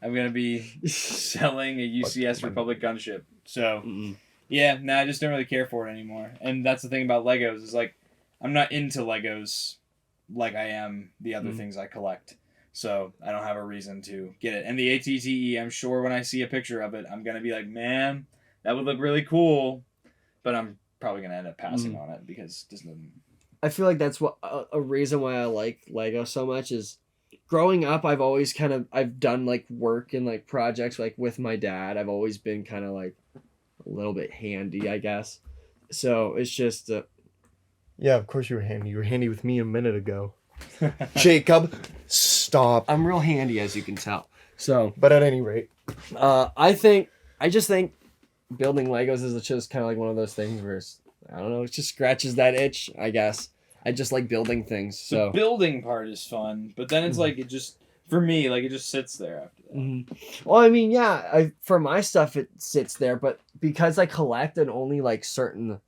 I'm going to be selling a UCS Republic gunship. So yeah, I just don't really care for it anymore. And that's the thing about Legos is like, I'm not into Legos like I am the other things I collect. So I don't have a reason to get it. And the ATTE, I'm sure when I see a picture of it, I'm going to be like, man, that would look really cool. But I'm probably going to end up passing on it because it doesn't. I feel like that's what a reason why I like Lego so much is growing up, I've done like work and like projects like with my dad. I've always been kind of like a little bit handy, I guess. So it's just Yeah, of course you were handy. You were handy with me a minute ago. Jacob, stop. I'm real handy, as you can tell. So, But at any rate, I just think building Legos is just kind of like one of those things where I don't know, it just scratches that itch, I guess. I just like building things. So The building part is fun, but then it's like it just for me like it just sits there after that. Mm-hmm. Well, I mean, yeah, for my stuff it sits there, but because I collect in only like certain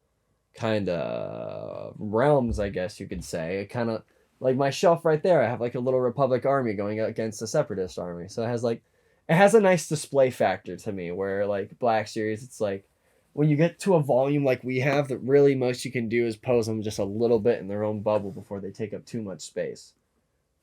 kind of realms, I guess you could say, it kind of like my shelf right there. I have like a little Republic army going against a Separatist army, so it has a nice display factor to me. Where like Black Series, it's like when you get to a volume like we have, that really most you can do is pose them just a little bit in their own bubble before they take up too much space.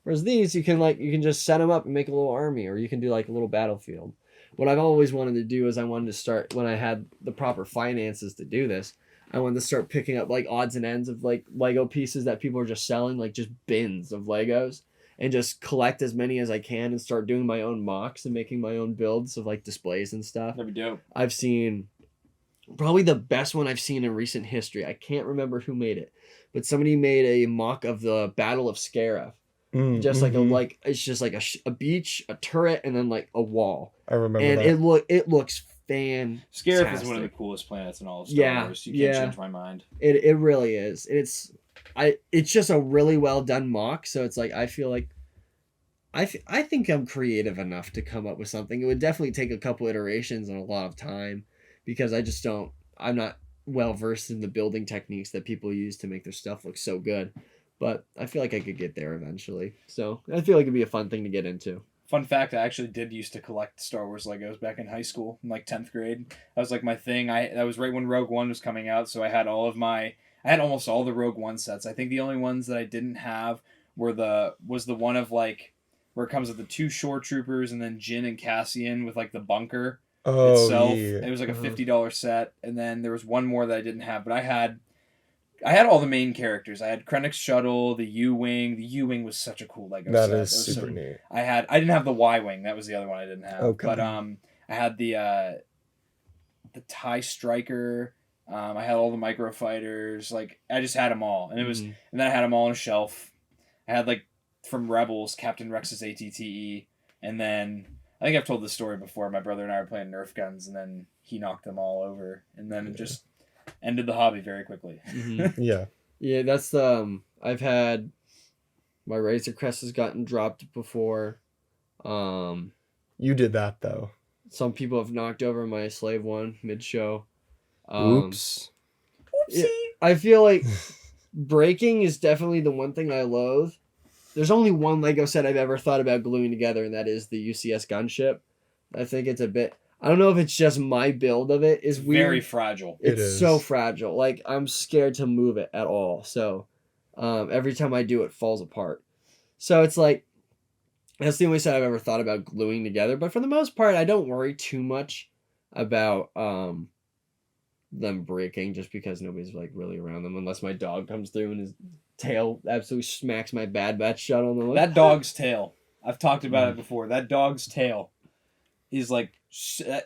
Whereas these, you can just set them up and make a little army, or you can do like a little battlefield. What I've always wanted to do is I wanted to start, when I had the proper finances to do this, I wanted to start picking up like odds and ends of like Lego pieces that people are just selling, like just bins of Legos, and just collect as many as I can and start doing my own mocks and making my own builds of like displays and stuff. That'd be dope. I've seen probably the best one I've seen in recent history. I can't remember who made it, but somebody made a mock of the Battle of Scarif. Just like it's just like a beach, a turret, and then like a wall. I remember and that. it looks fantastic. Scarif is one of the coolest planets in all of Star Wars. You can't change my mind. It really is. It's just a really well done mock. So it's like I feel like I think I'm creative enough to come up with something. It would definitely take a couple iterations and a lot of time, because I'm not well versed in the building techniques that people use to make their stuff look so good. But I feel like I could get there eventually. So I feel like it'd be a fun thing to get into. Fun fact, I actually did used to collect Star Wars Legos back in high school, in like 10th grade. That was like my thing. That was right when Rogue One was coming out, so I had almost all the Rogue One sets. I think the only ones that I didn't have was the one of like where it comes with the 2 shore troopers and then Jyn and Cassian with like the bunker itself. Yeah. It was like a $50 set, and then there was one more that I didn't have, but I had all the main characters. I had Krennic's shuttle, the U-Wing. The U-Wing was such a cool Lego set. That is super neat. I didn't have the Y-Wing. That was the other one I didn't have. Okay. But I had the TIE Striker. I had all the micro fighters. Like I just had them all, and it was, and then I had them all on a shelf. I had like from Rebels, Captain Rex's ATTE, and then I think I've told this story before. My brother and I were playing Nerf guns, and then he knocked them all over, and then it just ended the hobby very quickly. Yeah, that's I've had my Razor Crest has gotten dropped before. You did that though. Some people have knocked over my Slave One mid-show. Oops. Yeah, I feel like breaking is definitely the one thing I loathe. There's only one Lego set I've ever thought about gluing together, and that is the UCS gunship. I think it's a bit, I don't know if it's just my build of it is weird. Very fragile. It's so fragile. Like I'm scared to move it at all. So every time I do, it falls apart. So it's like, that's the only set I've ever thought about gluing together. But for the most part, I don't worry too much about them breaking, just because nobody's like really around them, unless my dog comes through and his tail absolutely smacks my Bad Batch shuttle. And like, that dog's tail. I've talked about it before. That dog's tail is like,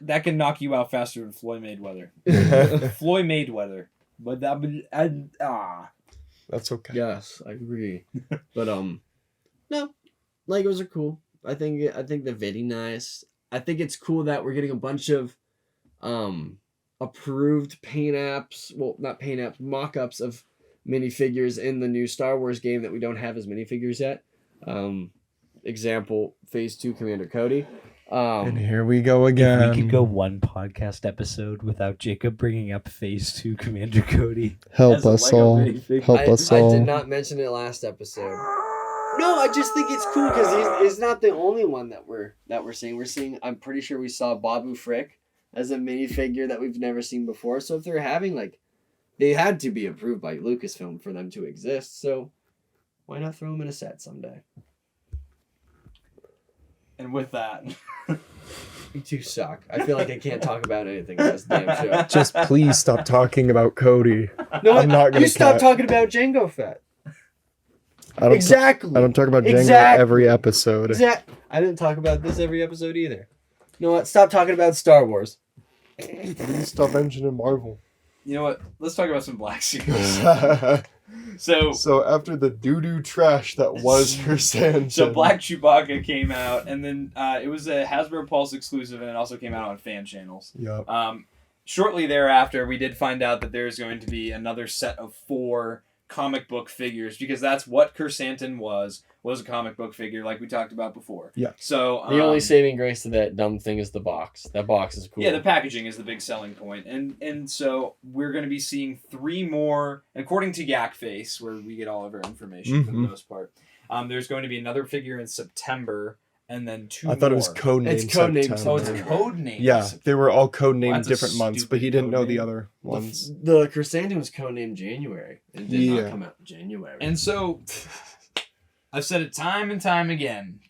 that can knock you out faster than Floyd Mayweather. Floyd Mayweather. But That's okay. Yes, I agree. But no, Legos are cool. I think they're very nice. I think it's cool that we're getting a bunch of approved paint apps. Well, not paint apps, mock-ups of minifigures in the new Star Wars game that we don't have as minifigures yet. Example, Phase 2 Commander Cody. And here we go again. We could go one podcast episode without Jacob bringing up Phase 2 Commander Cody. Help us all. Help us all. I did not mention it last episode. No, I just think it's cool because he's not the only one that we're seeing. We're seeing, I'm pretty sure we saw Babu Frick as a minifigure that we've never seen before. So if they're having like, they had to be approved by Lucasfilm for them to exist. So why not throw them in a set someday? And with that, You two suck. I feel like I can't talk about anything in this damn show. Just please stop talking about Cody. No, I'm not gonna you stop cut. talking about Jango Fett. I don't Exactly. I don't talk about Jango Exactly. every episode. I didn't talk about this every episode either. You know what? Stop talking about Star Wars. Stop mentioning Marvel. You know what? Let's talk about some Black Series. So So after the doo-doo trash that was Krrsantan. So Black Chewbacca came out, and then it was a Hasbro Pulse exclusive, and it also came out on fan channels. Yep. Shortly thereafter, we did find out that there's going to be another set of 4 comic book figures, because that's what Krrsantan was a comic book figure, like we talked about before. Yeah. So The only saving grace to that dumb thing is the box. That box is cool. yeah, the packaging is the big selling point. And so we're going to be seeing 3 more, according to Yak Face, where we get all of our information for the most part. There's going to be another figure in September, and then 2 more. I thought it was codenamed It's codenamed September. Oh, it's codenamed. Yeah, they were all codenamed Well, that's a different months, but he stupid didn't know the codename. other ones. The Krrsantan was codenamed January. It did Yeah. not come out in January. And so, I've said it time and time again.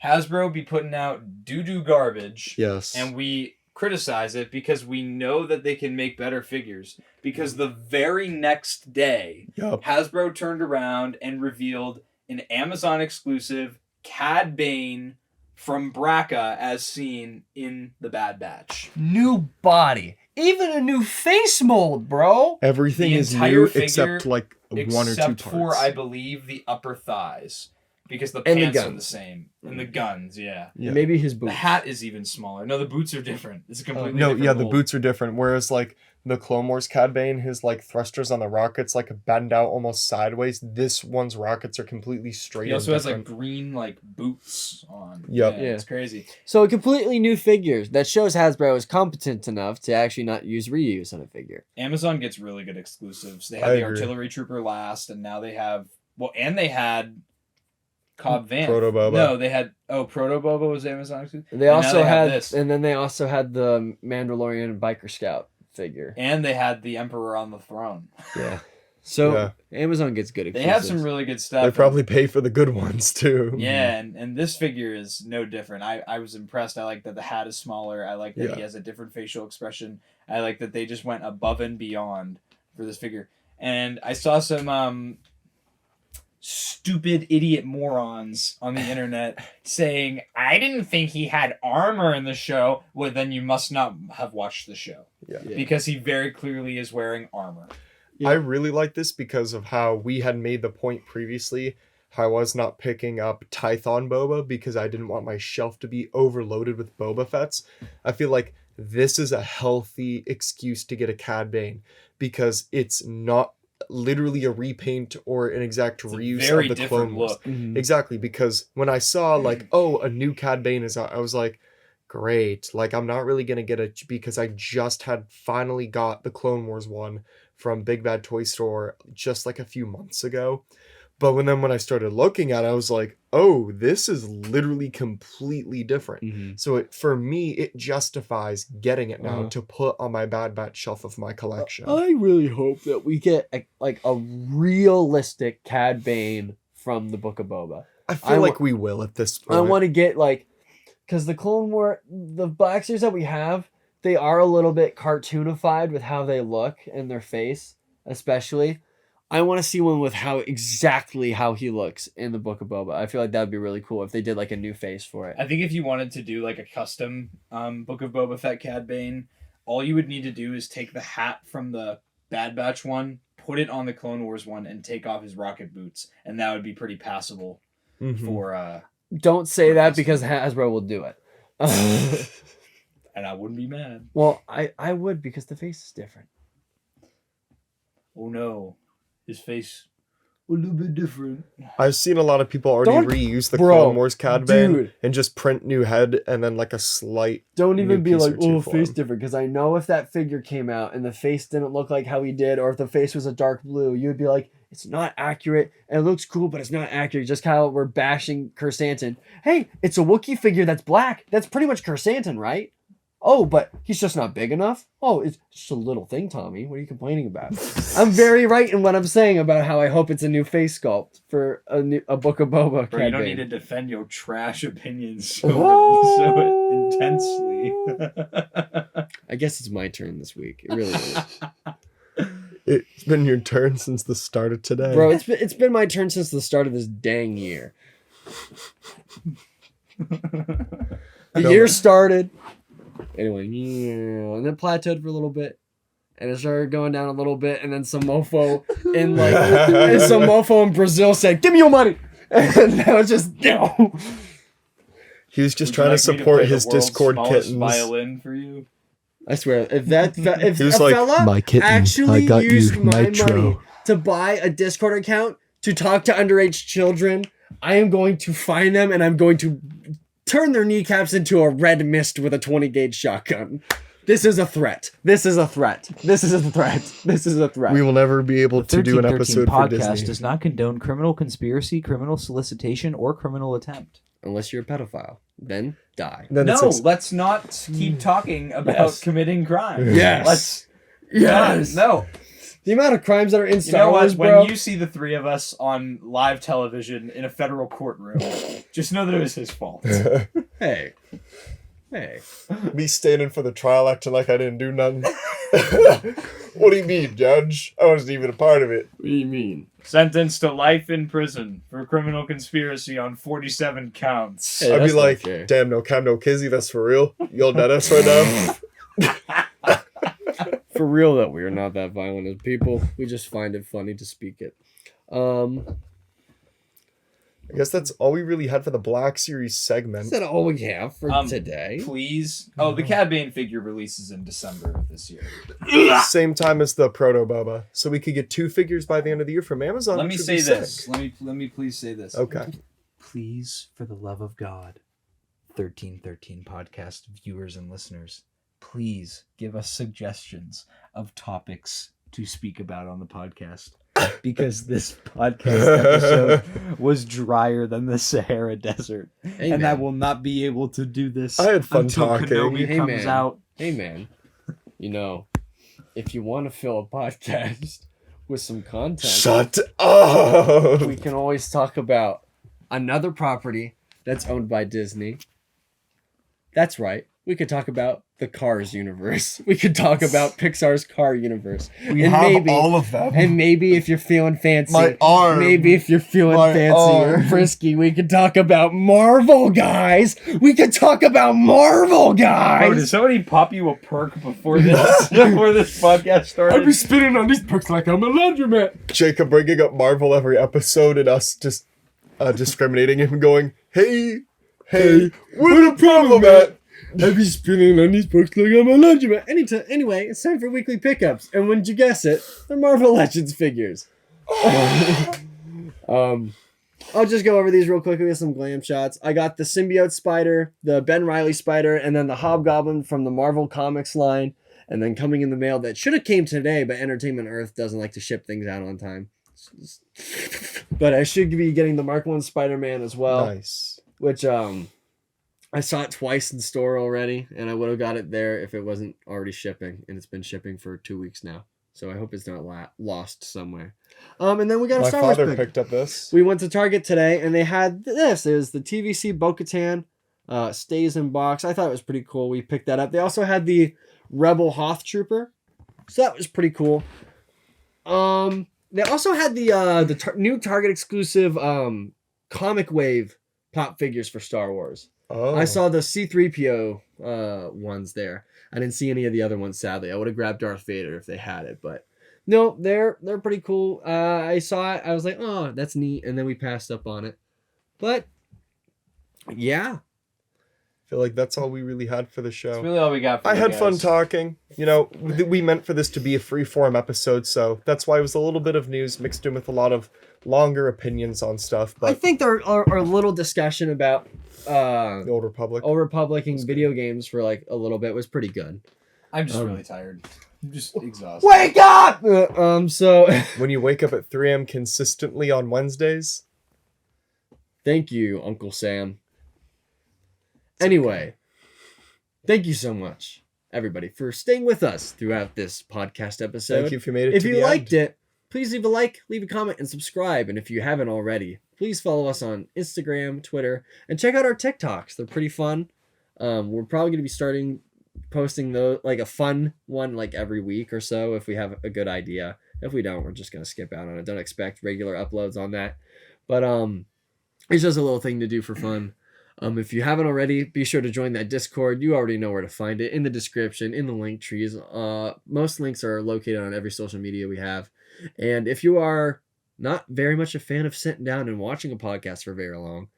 Hasbro be putting out doo-doo garbage. Yes. And we criticize it because we know that they can make better figures. Because the very next day, Yup. Hasbro turned around and revealed an Amazon exclusive Cad Bane from Braca as seen in the Bad Batch. New body. Even a new face mold, bro. Everything The is entire new figure, except like one or two Except parts. for, I believe, the upper thighs. Because the And the pants are the guns. same. And the guns, yeah. Yeah. Maybe his The boots. hat is even smaller. No, the boots are different. It's a completely No, different yeah, the mold. boots are different. Whereas like the Clone Wars Cad Bane, his like thrusters on the rockets like bend out almost sideways. This one's rockets are completely straight. He and also has like different. green like boots on. Yep. Yeah, Yeah. it's crazy. So completely new figures. That shows Hasbro is competent enough to actually not use reuse on a figure. Amazon gets really good exclusives. They I had the agree. Artillery Trooper last, and now they have and they had Cobb Vanth. Proto Boba. No, they had Proto Boba was Amazon exclusive. They And now also they have had, this. and then they also had the Mandalorian Biker Scout figure. And they had the Emperor on the throne. Yeah. So Yeah. Amazon gets good They exclusives. have some really good stuff. They probably pay for the good ones too. Yeah, and this figure is no different. I was impressed. I like that the hat is smaller. I like that Yeah. he has a different facial expression. I like that they just went above and beyond for this figure. And I saw some stupid idiot morons on the internet saying, I didn't think he had armor in the show. Well, then you must not have watched the show. Yeah. Yeah. Because he very clearly is wearing armor. Yeah. I really like this because of how we had made the point previously how I was not picking up Tython Boba because I didn't want my shelf to be overloaded with Boba Fett's. I feel like this is a healthy excuse to get a Cad Bane because it's not literally a repaint or an exact It's a reuse very of the different Clone Wars. look. Mhm. Exactly, because when I saw like, oh, a new Cad Bane is out, I was like, great. Like, I'm not really gonna get it because I just had finally got the Clone Wars one from Big Bad Toy Store just like a few months ago. But when I started looking at it, I was like, oh, this is literally completely different. Mhm. So for me, it justifies getting it now Uh-huh. to put on my Bad Batch shelf of my collection. I really hope that we get a realistic Cad Bane from the Book of Boba. I feel I like we will at this point. I want to get because the Clone War, the Black Series that we have, they are a little bit cartoonified with how they look and their face, especially. I want to see one with exactly how he looks in the Book of Boba. I feel like that would be really cool if they did like a new face for it. I think if you wanted to do like a custom Book of Boba Fett Cad Bane, all you would need to do is take the hat from the Bad Batch one, put it on the Clone Wars one, and take off his rocket boots, and that would be pretty passable Mhm. for. Don't say that because Hasbro will do it. And I wouldn't be mad. Well, I would because the face is different. Oh no, his face a little bit different. I've seen a lot of people already Don't- reuse the bro, Clone Wars Cad Bane dude. and just print new head and then like a slight. Don't New even be piece like, or two oh, for face him. different. Because I know if that figure came out and the face didn't look like how he did, or if the face was a dark blue, you would be like, it's not accurate. It looks cool, but it's not accurate. Just how we're bashing Krrsantan. Hey, it's a Wookiee figure that's black. That's pretty much Krrsantan, right? Oh, but he's just not big enough? Oh, it's just a little thing, Tommy. What are you complaining about? I'm very right in what I'm saying about how I hope it's a new face sculpt for a Book of Boba. Bro, you Cad don't Bane. need to defend your trash opinions so Oh. intensely. I guess it's my turn this week. It really is. It's been your turn since the start of today. Bro, it's been my turn since the start of this dang year. The year started. Anyway, yeah, and then plateaued for a little bit. And it started going down a little bit, and then some mofo in Brazil said, "Give me your money." And I was just no. He was just Would you trying like to me support play the his world's Discord smallest kittens. violin for you. I swear, if He was a like, fella "My kitten, actually I got used you my nitro." money to buy a Discord account to talk to underage children, I am going to find them and I'm going to turn their kneecaps into a red mist with a 20 gauge shotgun. This is a threat. This is a threat. This is a threat. This is a threat. We will never be able to do an 1313 episode for podcast Disney. does not condone criminal conspiracy, criminal solicitation, or criminal attempt. Unless you're a pedophile, then die. Then it's No, let's not keep talking about Yes. committing crime. Yes. Let's. Yes. No. The amount of crimes that are in You Star know Wars, what? bro. When you see the three of us on live television in a federal courtroom, just know that it was his fault. Hey. Hey. Me standing for the trial acting like I didn't do nothing. What do you mean, Judge? I wasn't even a part of it. What do you mean? Sentenced to life in prison for criminal conspiracy on 47 counts. Hey, I'd be that's not like, fair. damn, no cam, no kizzy, that's for real? You all dead us right now? For real, though, we are not that violent as people. We just find it funny to speak it. I guess that's all we really had for the Black Series Is segment. that all we have for Um, today? Please. Oh, the Cad Bane figure releases in December of this year. Same time as the Proto Boba. So we could get 2 figures by the end of the year from Amazon. Let which me would say be this. sick. Let me please say this. Okay. Please, for the love of God, 1313 podcast viewers and listeners, please give us suggestions of topics to speak about on the podcast. Because this podcast episode was drier than the Sahara Desert. Hey, and I man. will not be able to do this I had fun until talking. Kenobi Hey, comes man. out. Hey, man. You know, if you want to fill a podcast with some content, Shut up! we can always talk about another property that's owned by Disney. That's right. We could talk about the Cars universe. We could talk about Pixar's Car universe. We and have maybe, all of them. And maybe if you're feeling fancy, My arm. maybe if you're feeling My fancy or arm. frisky, we could talk about Marvel, guys. We could talk about Marvel, Oh, did guys. somebody pop you a perk before this before this podcast started? spitting on these perks like I'm a laundromat. Jacob bringing up Marvel every episode and us just discriminating him and going, hey, what a problem at? I be spinning on these books like I'm a laundromat. Anyway, it's time for weekly pickups. And wouldn't you guess it? They're Marvel Legends figures. I'll just go over these real quickly with some glam shots. I got the symbiote spider, the Ben Reilly spider, and then the hobgoblin from the Marvel Comics line. And then coming in the mail that should have came today, but Entertainment Earth doesn't like to ship things out on time. But I should be getting the Mark 1 Spider-Man as well. Nice. Which I saw it twice in store already, and I would have got it there if it wasn't already shipping, and it's been shipping for 2 weeks now. So I hope it's not lost somewhere. And then we got a My Star Wars father pick. picked up this. We went to Target today, and they had this. It was the TVC Bo-Katan stays in box. I thought it was pretty cool. We picked that up. They also had the Rebel Hoth Trooper, so that was pretty cool. They also had the new Target exclusive Comic Wave pop figures for Star Wars. Oh. I saw the C-3PO ones there. I didn't see any of the other ones, sadly. I would have grabbed Darth Vader if they had it, but no, they're pretty cool. I saw it. I was like, oh, that's neat, and then we passed up on it. But yeah, I feel like that's all we really had for the show. That's really all we got for I you had guys. fun talking. You know, we meant for this to be a freeform episode, so that's why it was a little bit of news mixed in with a lot of longer opinions on stuff. I But think there are a little discussion about the Old Republic. Old Republic and video games for like a little bit was pretty good. I'm just really tired. I'm just exhausted. Wake up! So When you wake up at 3 a.m. consistently on Wednesdays, thank you, Uncle Sam. Anyway, thank you so much, everybody, for staying with us throughout this podcast episode. thank you if you made it If to you the liked end. it, please leave a like, leave a comment, and subscribe. And if you haven't already, please follow us on Instagram, Twitter, and check out our TikToks. They're pretty fun. We're probably going to be posting those, like a fun one like every week or so if we have a good idea. If we don't, we're just gonna skip out on it. Don't expect regular uploads on that. But it's just a little thing to do for fun. If you haven't already, be sure to join that Discord. You already know where to find it in the description, in the link trees. Most links are located on every social media we have. And if you are not very much a fan of sitting down and watching a podcast for very long,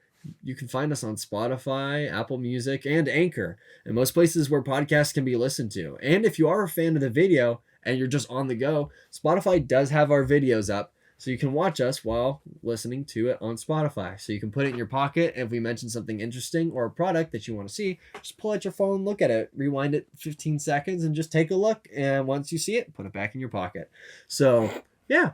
you can find us on Spotify, Apple Music, and Anchor, and most places where podcasts can be listened to. And if you are a fan of the video and you're just on the go, Spotify does have our videos up, so you can watch us while listening to it on Spotify. So you can put it in your pocket, and if we mention something interesting or a product that you want to see, just pull out your phone, look at it, rewind it 15 seconds, and just take a look. And once you see it, put it back in your pocket. So, yeah.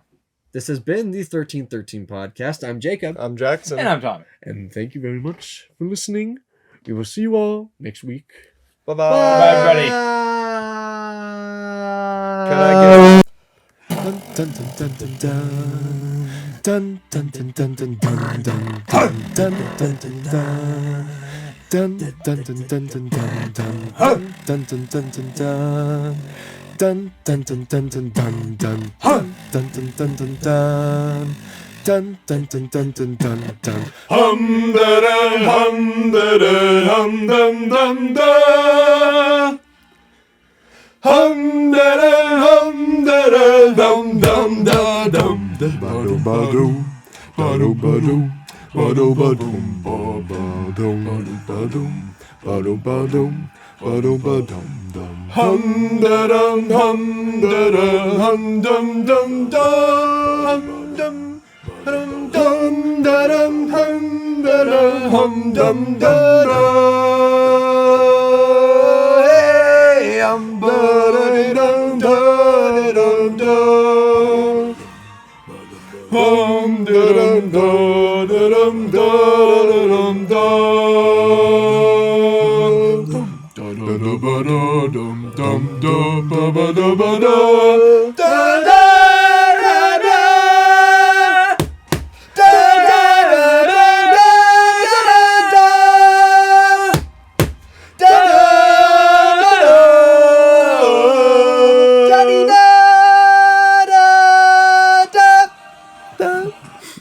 This has been the 1313 podcast. I'm Jacob. I'm Jackson. And I'm Tommy. And thank you very much for listening. We will see you all next week. Bye-bye. Bye, everybody. Can I get... Dun dun dun dun dun dun dun dun dun dun dun dun dun dun dun. Dun dun dun dun dun dun dun dun dun dun dun dun. Dun dun dun dun dun dun dun dun dun dun dun dun. Dun dun dun dun dun dun dun. Hum da da hum da da hum dum dum da. Hum da da hum da da dum dum da dum da ba ba dum ba do ba dum ba do ba dum ba ba dum ba dum ba do ba dum ba do ba dum dum. Hum da dum hum dum dum dum dum dum dum da dum hum da da hum dum da da. Hey, I'm da da dum da dum da. Hum da dum da dum da dum da. Dum da da ba da dum dum da ba ba da ba da.